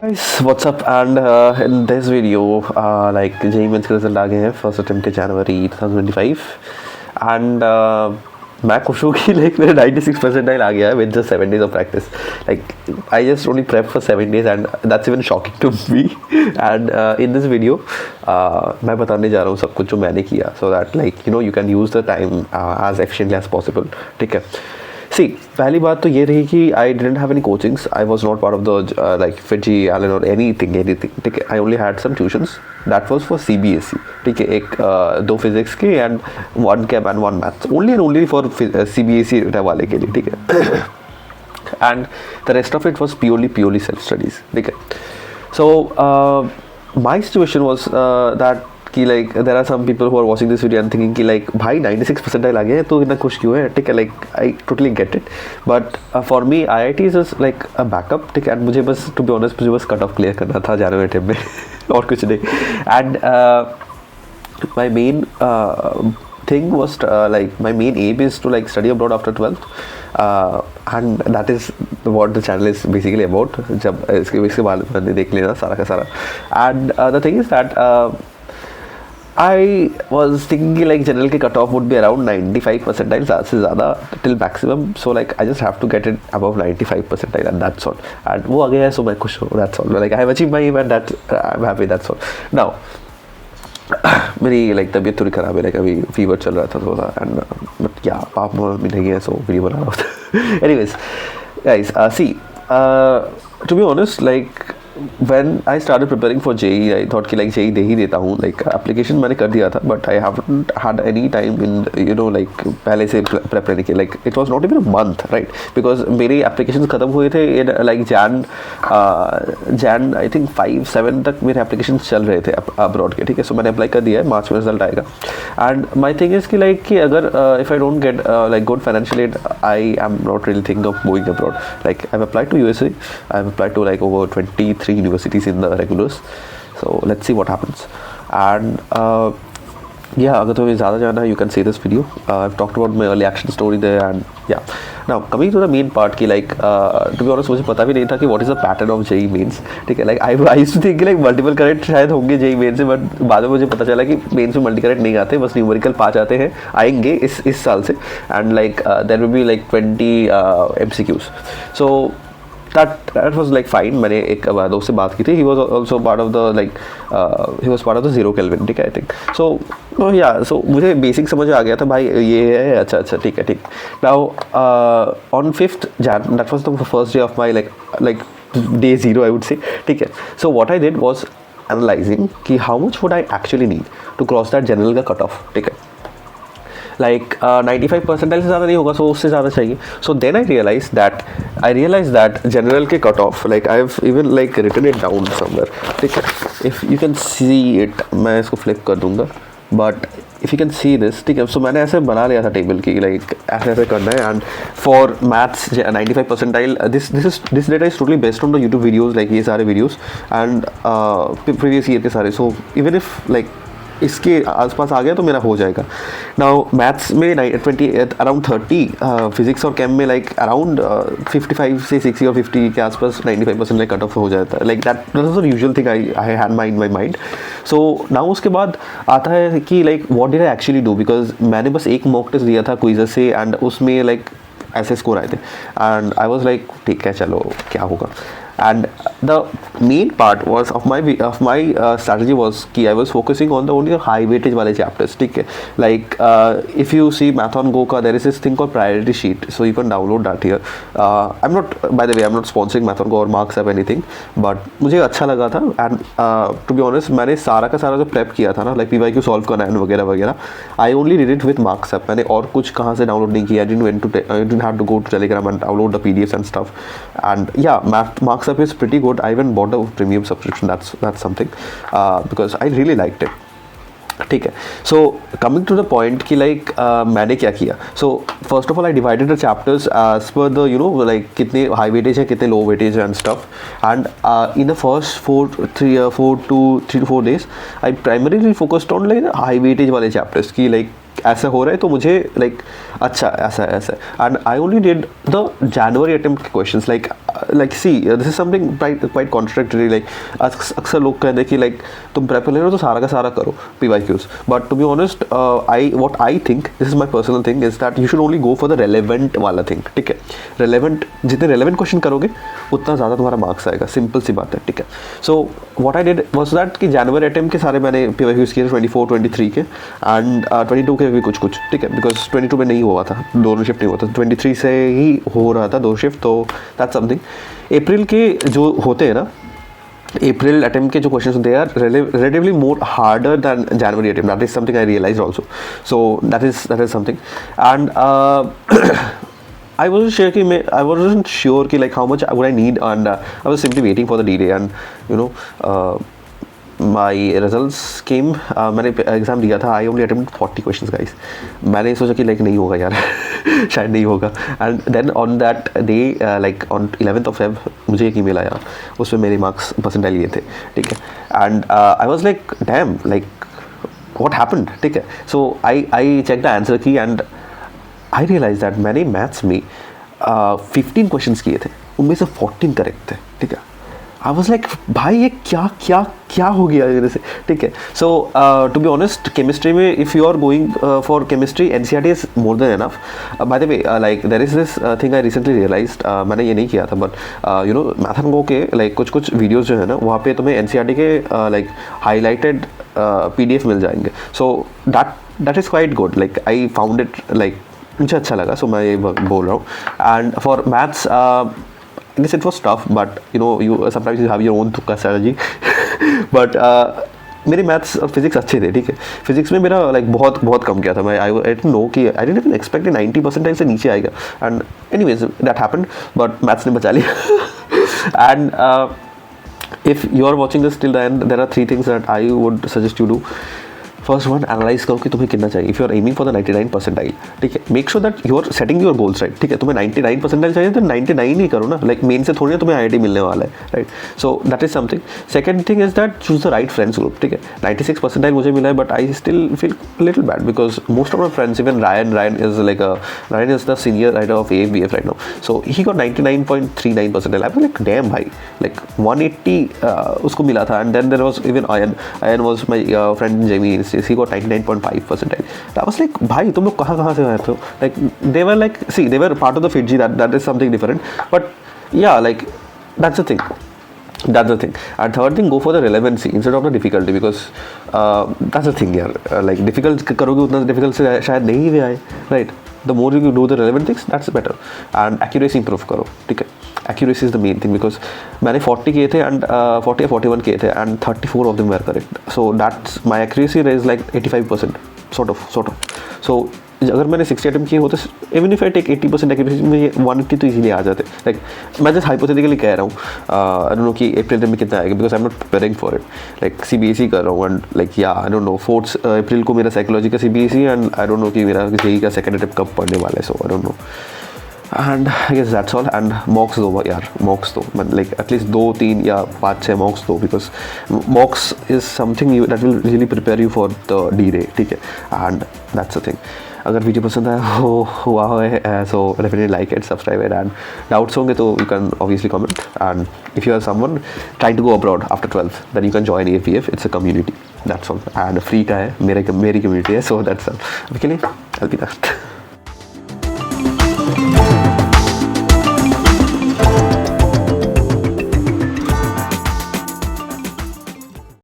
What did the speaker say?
Guys, what's up? And in this video, like JEE Mains के result आ गए हैं first attempt के जनवरी 2025 and मैं खुश हूँ कि लाइक मेरे 96 परसेंटाइल आ गया है with just 7 days of practice. Like I just only prep for 7 days and that's even shocking to me. And in this video मैं बताने जा रहा हूँ सब कुछ जो मैंने किया, so that like you know you can use the time as efficiently as possible. ठीक है. सी पहली बात तो ये रही कि I didn't have any coachings. I was not part of the like FIITJEE Allen और एनीथिंग. ठीक है. I only had some tuitions that was for CBSE. ठीक है. एक 2 फिजिक्स के and 1 chem and 1 maths only and only for CBSE वाले के लिए. ठीक है. And the rest of it was purely self studies. ठीक है. So my situation was that कि like there are some people who are watching this video and thinking कि like भाई 96 परसेंटाइल आ गया है तो इतना खुश क्यों है. ठीक है. Like I totally get it, but for me IIT is like a backup. ठीक है. एंड मुझे बस टू बी ऑनेस्ट मुझे बस कट ऑफ क्लियर करना था जनवरी अटेम्प्ट में और कुछ नहीं. And my main thing was like my main aim is to like study abroad after 12th, and that is what the channel is basically about. जब इसके बाद में देख लेना सारा का सारा. And the thing is that I was thinking like general के cut off would be around 95 percentile ज़्यादा से ज़्यादा till maximum. So like I just have to get it above 95 percentile and that's all. And वो आ गया है, so मैं खुश हूँ. That's all. Like I have achieved my aim and that I'm happy. That's all. Now मेरी like तबीयत थोड़ी ख़राब है. लाइक अभी फीवर चल रहा था थोड़ा एंड बट या पाप भी नहीं है, सो वीडियो बना रहा था. Anyways guys, see to be honest like when I started preparing for JEE, I thought कि like JEE दे ही देता हूँ. like application मैंने कर दिया था but I haven't had any time in you know like पहले से prep करने के. like it was not even a month, right? because मेरे applications ख़त्म हुए थे in like Jan I think 5-7 तक मेरे applications चल रहे थे abroad के. ठीक है. so मैंने apply कर दिया है, मार्च में रिजल्ट आएगा. and my thing is कि like कि अगर if I don't get like good financial aid, I am not really thinking of moving abroad. like I've applied to USA, I've applied to like over 23 universities in the regulars, so let's see what happens. And yeah, अगर तुम्हें ज़्यादा जानना है you can see this video. I've talked about my early action story there and yeah. Now coming to the main part कि like to be honest मुझे पता भी नहीं था कि what is the pattern of JEE Mains. ठीक है. like I used to think कि like multiple correct शायद होंगे JEE Mains से, but बाद में मुझे पता चला कि मेंस में मल्टी करेक्ट नहीं आते, बस न्यूमेरिकल 5 आते हैं, आएंगे इस साल से. and like there will be like 20 MCQs. so that was like fine. मैंने एक दोस्त से बात की थी. he was also part of the like he was part of the Zero Kelvin. ठीक है. I think so yeah, so मुझे बेसिक समझ आ गया था भाई ये है. अच्छा ठीक है. ठीक. now on 5th Jan, that was the first day of my like day 0 I would say. ठीक है. so what I did was analyzing कि how much would I actually need to cross that general का cut off. ठीक है. like 95 percentile से ज़्यादा नहीं होगा, सो उससे ज़्यादा चाहिए. So then I realise that general के cut off like I have even like written it down somewhere. ठीक है. If you can see it, मैं इसको फ्लिप कर दूंगा, but if you can see this. ठीक है. सो मैंने ऐसे बना लिया था टेबल की लाइक ऐसे करना है. And for maths 95 percentile this data is totally based on the YouTube videos. Like ये सारे वीडियोज़ एंड प्रीवियस ईयर के सारे. सो इवन इफ लाइक इसके आसपास आ गया तो मेरा हो जाएगा. नाउ मैथ्स में अराउंड 30, फिजिक्स और केम में लाइक अराउंड 55 से 60 और 50 के आसपास 95 परसेंट लाइक कट ऑफ हो जाता है. Like that was the usual thing I had in my mind. So now उसके बाद आता है कि like what did I actually do, because मैंने बस एक मॉक टेस्ट दिया था क्विज़ से एंड उसमें लाइक ऐसे स्कोर आए थे. एंड आई वॉज लाइक ठीक है चलो क्या होगा. and the main part was of my strategy was कि I was focusing on the only high weightage वाले chapters. ठीक है. like if you see Math on Go का there is this thing called priority sheet, so you can download that here. I'm not, by the way, I'm not sponsoring Math on Go or Marks App anything, but मुझे अच्छा लगा था. and to be honest मैंने सारा का सारा जो prep किया था ना like PYQ सॉल्व करना है वगैरह वगैरह, I only did it with Marks App. मैंने और कुछ कहाँ से डाउनलोड नहीं किया. I didn't have to go to Telegram and download the PDFs and stuff. and yeah, Marks App is pretty good. I even bought a premium subscription. That's something because I really liked it. ठीक है. So coming to the point कि like मैंने क्या किया. So first of all I divided the chapters as per the you know like कितने high weightage है कितने low weightage है and stuff. And in the first 3 to 4 days I primarily focused on like high weightage वाले chapters की like ऐसा हो रहा है तो मुझे लाइक अच्छा ऐसा and I only did the January attempt questions. Like like see this is something quite contradictory. Like अक्सर लोग कहते हैं कि लाइक तुम प्रेप ले रहे हो तो सारा का सारा करो PYQs, but to be honest what I think, this is my personal thing, is that you should only go for the relevant वाला थिंग. ठीक है, रेलेवेंट, जितने रेलेवेंट क्वेश्चन करोगे उतना ज़्यादा तुम्हारा मार्क्स आएगा. सिंपल सी बात है. ठीक है, so what I did was that कि जनवरी अटेम्प्ट के सारे मैंने PYQs किए 24 23 के एंड 22 के भी कुछ. ठीक है, बिकॉज 22 में नहीं हुआ था, दोनों शिफ्ट नहीं हुआ था, 23 से ही हो रहा था 2 शिफ्ट. तो दैट्स समथिंग. अप्रैल के जो होते हैं ना, April attempt के जो questions they are relatively more harder than January attempt. That is something I realized also. So that is something. And I wasn't sure कि like how much would I need, and I was simply waiting for the D-Day, and you know my results came. मैंने exam दिया था. I only attempted 40 questions guys. मैंने सोचा कि like नहीं होगा यार शायद नहीं होगा. And then on that day like on 11th of Feb मुझे एक ईमेल आया, उसमें मेरे मार्क्स परसेंटाइल लिए थे. ठीक है, and I was like dam, like what happened. ठीक है, so I check the answer की एंड आई रियलाइज दैट मैंने मैथ्स में 15 क्वेश्चंस किए थे, उनमें से 14 करेक्ट थे. ठीक है, आई वॉज लाइक भाई ये क्या क्या क्या हो गया मेरे से. ठीक है, so to be honest chemistry में if you are going for chemistry NCERT is more than enough. By the way like there is this thing I recently realised, मैंने ये नहीं किया था, but you know math and go के like कुछ videos जो है ना, वहाँ पे तुम्हें NCERT के लाइक हाईलाइटेड PDF मिल जाएंगे. So that is quite good. Like I found it, like मुझे अच्छा लगा, सो मैं ये बोल रहा हूँ. And for maths I guess it was tough, but you know, you sometimes you have your own tukka strategy. but मेरे मैथ्स और फिजिक्स अच्छे थे. ठीक है, फिजिक्स में मेरा लाइक बहुत कम किया था. मैं आई डिडंट नो कि आई डिडंट इवन एक्सपेक्ट 90% से नीचे आएगा. And anyways that happened, but maths ने बचा लिया. And if you are watching this till the end, there are 3 things that I would suggest you do. First one, analyse करो कि तुम्हें कितना चाहिए. If you are aiming for the 99 percentile, ठीक है, make sure that you are setting your goals right. ठीक है, तुम्हें 99 परसेंटाइल चाहिए तो 99 ही करो ना. लाइक मेन से थोड़ी ना तुम्हें IIT मिलने वाला है, right. So that is something. Second thing is that choose the right friends group. ठीक है, 96 परसेंटाइल मुझे मिला है, but I still feel little bad because most of my friends, even Ryan is the senior writer of AFBF right now. So he got 99.39 percentile. I was like damn भाई, like 180 उसको मिला था. And then there was even Ayan was my friend Jamie, he got 99.5 percentile. I was like भाई तुम लोग कहाँ से आए थे. like they were like, see, they were part of the FITGI, that is something different, but yeah, like that's the thing. And third thing, go for the relevancy instead of the difficulty, because that's the thing यार. like difficult करोगे उतना difficult से शायद नहीं भी आए, right. the more you do the relevant things, that's better. and accuracy improve करो. ठीक है, accuracy is the main thing, because मैंने 40 किए थे and 40 या 41 किए थे and 34 of them were correct. so that's my accuracy is like 85% sort of. so अगर मैंने 60 अटेम्प्ट किए होते, even if I take 80% accuracy में, ये 180 तो इजीली आ जाते. लाइक मैं जस्ट हाइपोथेटिकली कह रहा हूँ. आई डोंट नो कि अप्रैल में कितना आएगा, because I am not preparing for it. Like CBSE कर रहा हूँ एंड लाइक या आई डोंट नो 4 अप्रैल को मेरा साइकोलॉजी का CBSE, and I don't no कि मेरा JEE का सेकंड अटेम्प्ट कब पढ़ने वाला है. So I don't know. And I guess that's all. And mocks दो यार, मॉक्स दो, लाइक एटलीस्ट 2-3 या 5-6 मॉक्स दो, because mocks is something that will really prepare you for the D-Day. ठीक है, एंड दैट्स द थिंग. अगर वीडियो पसंद आया हुआ है so definitely like it, subscribe it, and doubts होंगे तो you can obviously comment. And if you are someone trying to go abroad after 12th, then you can join AFBF. It's a community, that's all. And free का है, मेरी community है. So that's all. अभी के लिए I'll be back.